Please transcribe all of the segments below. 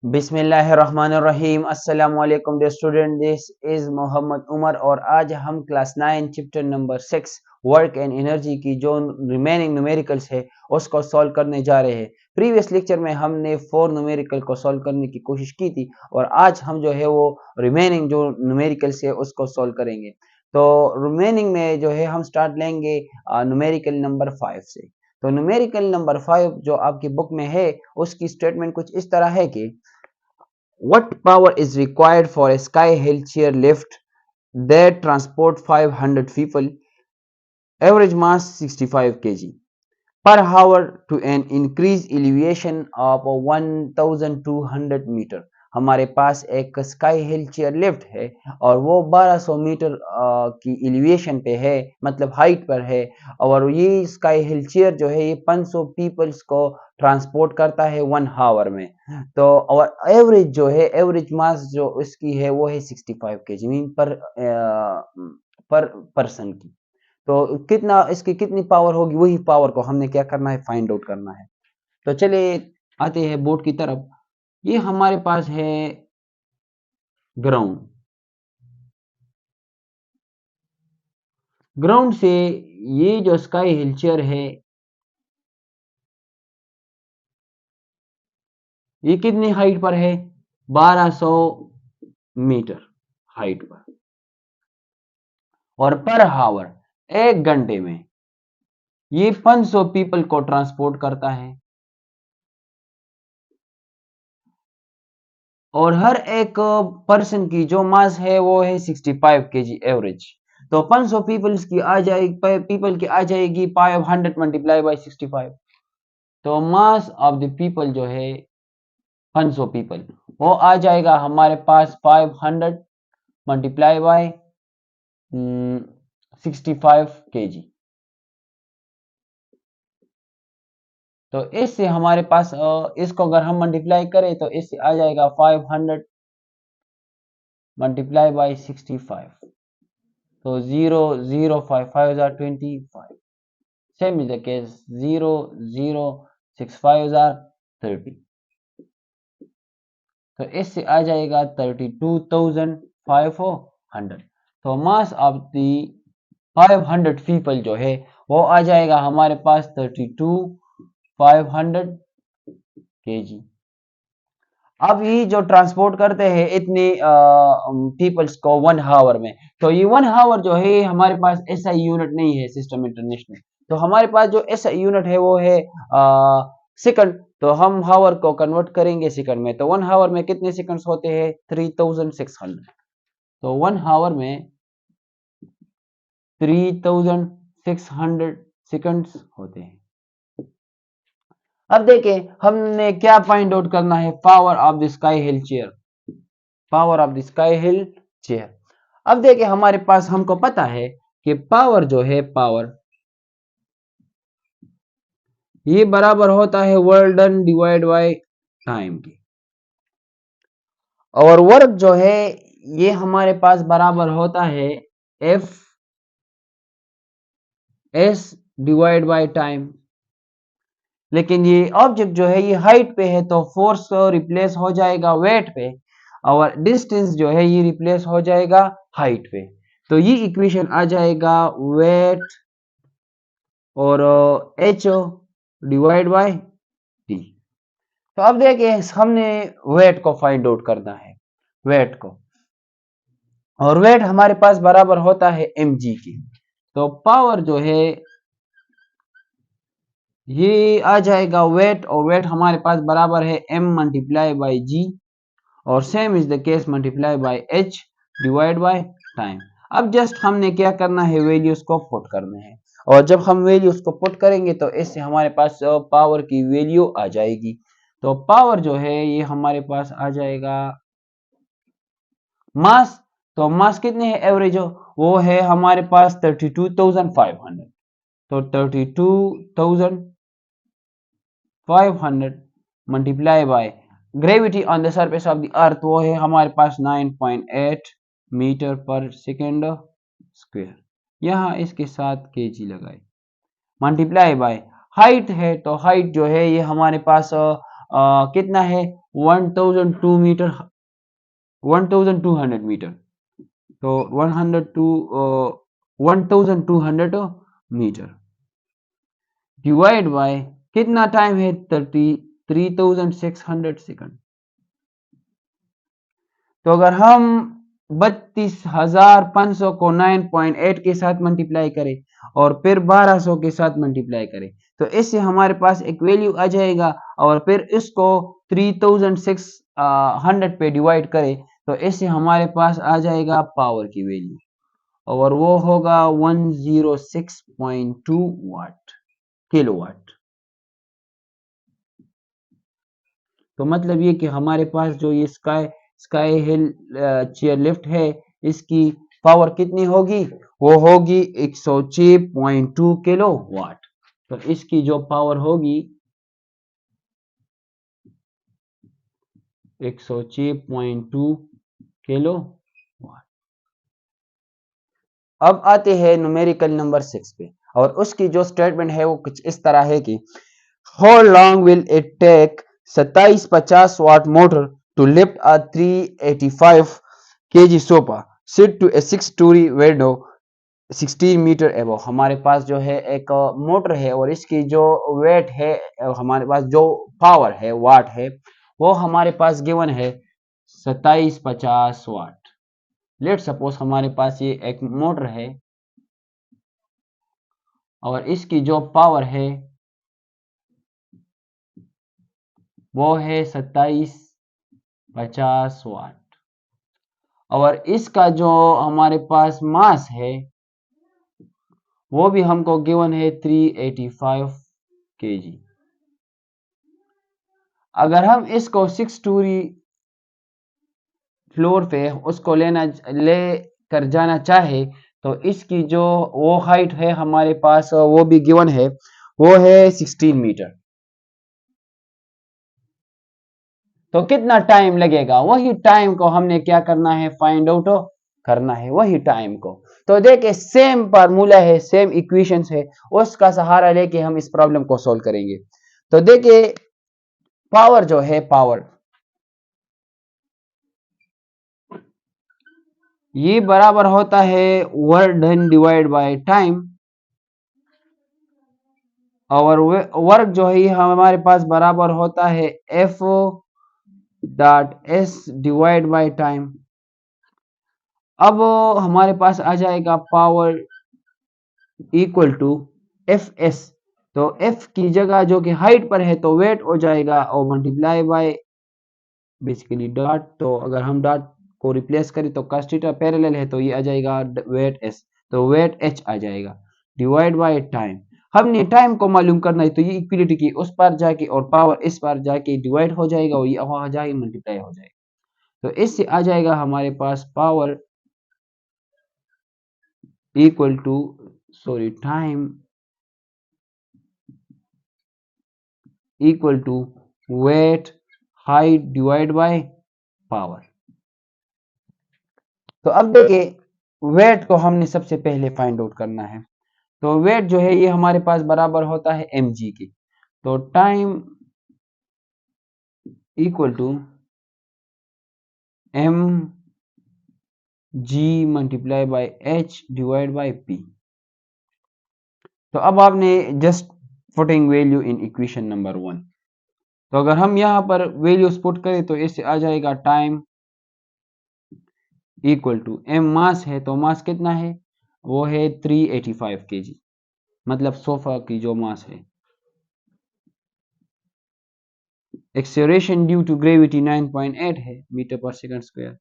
बिस्मिल्लाहिर्रहमानिर्रहीम। अस्सलामु अलैकुम dear student, this is Mohammad Umar और आज हम class 9 chapter number 6 work and energy की जो रिमेनिंग न्यूमेरिकल्स है उसको सॉल्व करने जा रहे हैं। प्रीवियस लेक्चर में हमने 4 न्यूमेरिकल को सॉल्व करने की कोशिश की थी और आज हम जो है वो रिमेनिंग जो न्यूमेरिकल्स है उसको सॉल्व करेंगे। तो रिमेनिंग में जो है हम स्टार्ट लेंगे न्यूमेरिकल नंबर 5 से। तो न्यूमेरिकल नंबर 5 जो आपकी बुक में है उसकी स्टेटमेंट कुछ इस तरह है कि what power is required for a sky hill chair lift that transport 500 people, average mass 65 kg per hour to an increased elevation of 1200 metre. हमारे पास एक स्काई हिल चेयर लिफ्ट है और वो 1200 मीटर की एलिवेशन पे है, मतलब हाइट पर है। और ये स्काई हिल चेयर जो है ये 500 पीपल्स को ट्रांसपोर्ट करता है 1 आवर में। तो और एवरेज जो है एवरेज मास जो इसकी है वो है 65 केजी मीन पर पर्सन की। तो कितना इसकी कितनी पावर होगी, वही पावर को हमने क्या करना है, फाइंड आउट करना है। तो चलिए आते हैं बोर्ड की तरफ। ये हमारे पास है ग्राउंड। ग्राउंड से ये जो स्काई हिल चेयर है ये कितनी हाइट पर है, 1200 मीटर हाइट पर, और पर हावर 1 घंटे में ये 500 पीपल को ट्रांसपोर्ट करता है और हर एक पर्सन की जो मास है वो है 65 केजी एवरेज। तो 500 पीपल्स की आ जाएगी, पीपल की आ जाएगी 500 मल्टीप्लाई बाय 65। तो मास ऑफ द पीपल जो है 500 पीपल वो आ जाएगा हमारे पास 500 मल्टीप्लाई बाय 65 केजी। तो इससे हमारे पास इसको अगर हम मल्टीप्लाई करें तो इससे आ जाएगा 500 मल्टीप्लाई बाय 65। तो 0 0 5 5 25। Same is the case 0 0 6 5 30। तो इससे आ जाएगा 32,500। तो मास ऑफ दी 500 पीपल जो है वो आ जाएगा हमारे पास 32,500 केजी। अब ये जो ट्रांसपोर्ट करते हैं इतने पीपल्स को 1 आवर में, तो ये 1 आवर जो है हमारे पास ऐसा यूनिट नहीं है सिस्टम इंटरनेशनल। तो हमारे पास जो ऐसा यूनिट है वो है सेकंड। तो हम हावर को कन्वर्ट करेंगे सेकंड में। तो 1 आवर में कितने सेकंड्स होते हैं, 3600। तो 1 आवर में 3600 सेकंड्स होते हैं। अब देखें हमने क्या फाइंड आउट करना है, power of the sky hill chair. Power of the sky hill chair. अब देखें हमारे पास हमको पता है कि पावर जो है पावर ये बराबर होता है work done divide by time की। और वर्क जो है ये हमारे पास बराबर होता है F S divide by time. लेकिन ये ऑब्जेक्ट जो है ये हाइट पे है तो फोर्स रिप्लेस हो जाएगा वेट पे, और डिस्टेंस जो है ये रिप्लेस हो जाएगा हाइट पे। तो ये इक्वेशन आ जाएगा वेट और एच डिवाइड बाय टी। तो अब देखिए हमने वेट को फाइंड आउट करना है, वेट को, और वेट हमारे पास बराबर होता है mg की। तो पावर जो है ये आ जाएगा वेट, और वेट हमारे पास बराबर है m मल्टीप्लाई बाई जी, और same is the case multiply by h divide by time. अब जस्ट हमने क्या करना है, वैल्यूज को पुट करने हैं, और जब हम वैल्यूज को पुट करेंगे तो इससे हमारे पास पावर की वैल्यू आ जाएगी। तो पावर जो है ये हमारे पास आ जाएगा मास। तो मास कितने है एवरेज हो, वो है हमारे पास 32,500। तो 32,500 multiply by gravity on the surface of the earth, वो है हमारे पास 9.8 मीटर पर सेकेंड स्क्वायर। यहाँ इसके साथ केजी लगाए, मल्टीप्लाई बाय हाइट है। तो हाइट जो है ये हमारे पास कितना है 1002 मीटर 1200 मीटर। तो 1200 मीटर डिवाइड बाय कितना टाइम है 33,600 सेकंड। तो अगर हम 32,500 को 9.8 के साथ मल्टीप्लाई करें और फिर 1200 के साथ मल्टीप्लाई करें तो इससे हमारे पास एक वैल्यू आ जाएगा, और फिर इसको 3600 पे डिवाइड करें तो इससे हमारे पास आ जाएगा पावर की वैल्यू, और वो होगा 106.2 वाट किलोवाट। तो मतलब ये कि हमारे पास जो ये स्काई हिल चेयर लिफ्ट है इसकी पावर कितनी होगी, वो होगी 106.2 किलोवाट। तो इसकी जो पावर होगी 106.2 किलोवाट। अब आते हैं न्यूमेरिकल नंबर 6 पे, और उसकी जो स्टेटमेंट है वो कुछ इस तरह है कि how long will it take 2750 watt motor to lift a 385 kg sofa set to a 6-story window 16 metre above. हमारे पास जो है एक मोटर है और इसकी जो वेट है, हमारे पास जो पावर है वाट है वो हमारे पास गिवन है 2750 वाट। लेट सपोज हमारे पास ये एक मोटर है और इसकी जो पावर है वो है 2750 वाट, और इसका जो हमारे पास मास है वो भी हमको गिवन है 385 kg। अगर हम इसको 6-story फ्लोर पे उसको ले कर जाना चाहे तो इसकी जो वो हाइट है हमारे पास वो भी गिवन है, वो है 16 मीटर। तो कितना टाइम लगेगा, वही टाइम को हमने क्या करना है, फाइंड आउट करना है वही टाइम को। तो देखिए सेम फार्मूला है, सेम इक्वेशंस है, उसका सहारा लेके हम इस प्रॉब्लम को सॉल्व करेंगे। तो देखिए पावर जो है, पावर ये बराबर होता है work done divide by time, और वर्क जो है हमारे पास बराबर होता है F dot S divide by time. अब हमारे पास आ जाएगा power equal to F S. तो एफ की जगह जो कि हाइट पर है तो वेट हो जाएगा और मल्टीप्लाई बाय बेसिकली डॉट। तो अगर हम डॉट को रिप्लेस करें तो cos थीटा पैरेलल है तो ये आ जाएगा वेट एस, तो वेट एच आ जाएगा डिवाइड बाय टाइम। हमने टाइम को मालूम करना है तो ये इक्वलिटी की उस पार जाके और पावर इस पार जाके डिवाइड हो जाएगा और ये वहां जाके मल्टीप्लाई हो जाएगा। तो इससे आ जाएगा हमारे पास power equal to time equal to weight height divide by power. तो अब देखिए वेट को हमने सबसे पहले फाइंड आउट करना है। तो वेट जो है ये हमारे पास बराबर होता है mg की। तो time equal to M G multiply by H divide by P. तो अब आपने just putting value in equation number 1। तो अगर हम यहाँ पर वैल्यूज पुट करें तो इससे आ जाएगा टाइम इक्वल टू एम मास है, तो मास कितना है, वो है 385 kg, मतलब सोफा की जो मास है। एक्सेलरेशन ड्यू टू ग्रेविटी 9.8 है मीटर पर सेकंड स्क्वायर,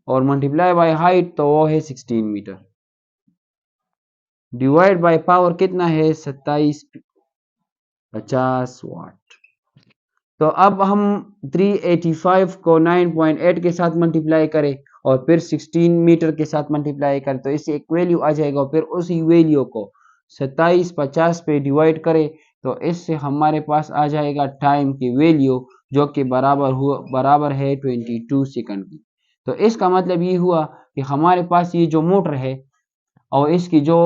और मल्टीप्लाई बाय हाइट तो वो है 16 मीटर डिवाइड बाय पावर कितना है 2750 वाट। तो अब हम 385 को 9.8 के साथ मल्टीप्लाई करें और फिर 16 मीटर के साथ मल्टीप्लाई करें तो इससे एक वैल्यू आ जाएगा, और फिर उसी वैल्यू को 2750 पे डिवाइड करें तो इससे हमारे पास आ जाएगा टाइम की वैल्यू जो कि बराबर है 22 सेकंड की। तो इसका मतलब ये हुआ कि हमारे पास ये जो मोटर है और इसकी जो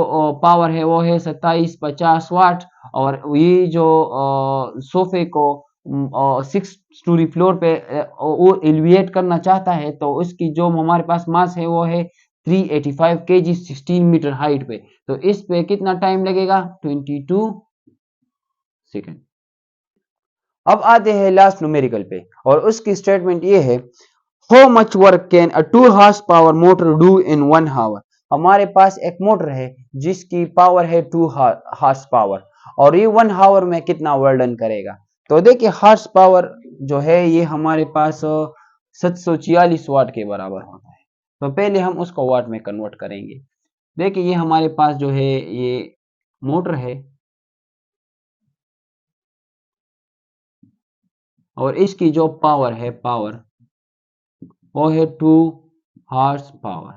पावर है वो है 2750 वाट, और ये जो सोफे को 6 स्टोरी फ्लोर पे वो एलिवेट करना चाहता है, तो उसकी जो हमारे पास मास है वो है 385 kg 16 मीटर हाइट पे। तो इस पे कितना टाइम लगेगा? 22 सेकेंड। अब आते हैं लास्ट न्यूमेरिकल पे और उसकी स्टेटमेंट ये है, how much work can a 2 horsepower motor do in 1 hour. हमारे पास एक मोटर है जिसकी पावर है 2 हॉर्स पावर, और ये 1 आवर में कितना वर्क डन करेगा। तो देखिए हॉर्स पावर जो है ये हमारे पास 746 वाट के बराबर होता है। तो पहले हम उसको वाट में कन्वर्ट करेंगे। देखिए ये हमारे पास जो है ये मोटर है और इसकी जो पावर है वो है 2 हॉर्स पावर।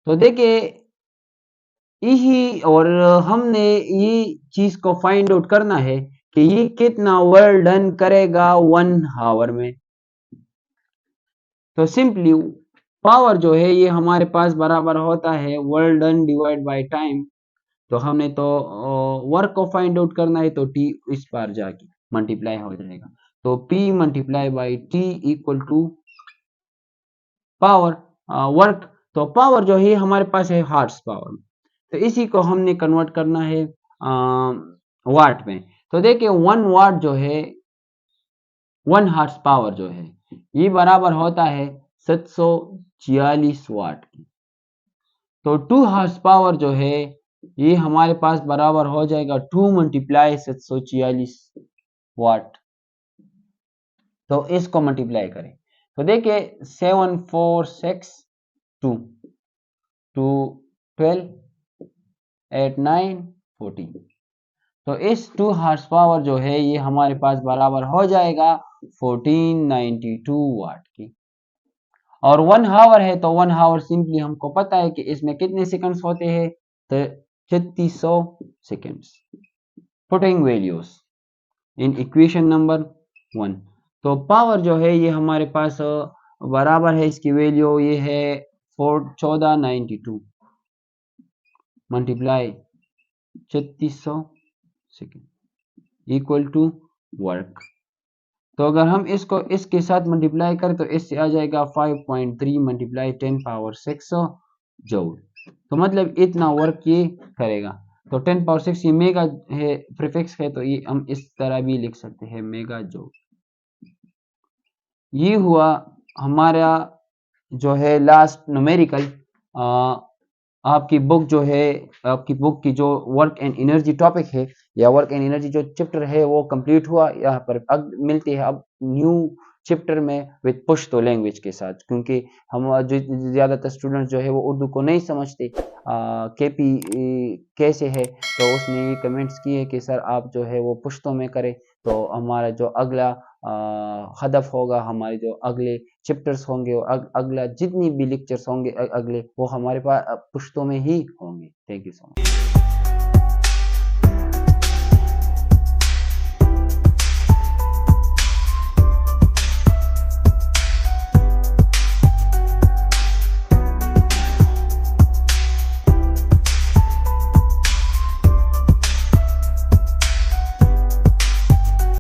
तो देखिए यही, और हमने ये चीज को फाइंड आउट करना है कि ये कितना वर्क डन करेगा 1 आवर में। तो सिंपली पावर जो है ये हमारे पास बराबर होता है work done divide by time. तो हमने तो वर्क को फाइंड आउट करना है, तो टी इस बार जाके मल्टीप्लाई हो जाएगा। तो P multiply by T equal to power work. तो पावर जो है हमारे पास है हॉर्स पावर, तो इसी को हमने कन्वर्ट करना है वाट में। तो देखिए 1 वाट जो है 1 हॉर्स पावर जो है ये बराबर होता है 746 वाट की। तो 2 हॉर्स पावर जो है ये हमारे पास बराबर हो जाएगा 2 मल्टीप्लाई 746 वाट। तो इसको मल्टीप्लाई करें तो देखिए 7 4 6 2 2 12 8 9 14। तो इस 2 हॉर्स पावर जो है ये हमारे पास बराबर हो जाएगा 1492 वाट की। और 1 हावर है तो 1 हावर सिंपली हमको पता है कि इसमें कितने सेकंड्स होते हैं, तो 3600 seconds. Putting values in equation number 1। तो पावर जो है ये हमारे पास बराबर है, इसकी वैल्यू ये है 1492 multiply 3600 second equal to work. तो अगर हम इसको इसके साथ मल्टीप्लाई करें तो इससे आ जाएगा 5.3 मल्टीप्लाई 10 पावर 6 जूल। तो मतलब इतना वर्क ये करेगा। तो 10 पावर 6 ये मेगा है, प्रीफिक्स है, तो ये हम इस तरह भी लिख सकते हैं मेगा जूल। ये हुआ हमारा जो है लास्ट न्यूमेरिकल। आपकी बुक जो है, आपकी बुक की जो वर्क एंड एनर्जी टॉपिक है या वर्क एंड एनर्जी जो चैप्टर है वो कंप्लीट हुआ। यहाँ पर अब मिलती है अब न्यू चैप्टर में विद पुश्तो लैंग्वेज के साथ, क्योंकि हम जो ज़्यादातर स्टूडेंट्स जो है वो उर्दू को नहीं समझते। केपी कैसे है, तो उसने ये कमेंट्स किए कि सर आप जो है वो पुश्तो में करें, तो हमारा जो अगला हदफ होगा, हमारे जो अगले चैप्टर्स होंगे, अगला जितनी भी लेक्चर्स होंगे अगले, वो हमारे पास पुश्तो में ही होंगे। Thank you so much.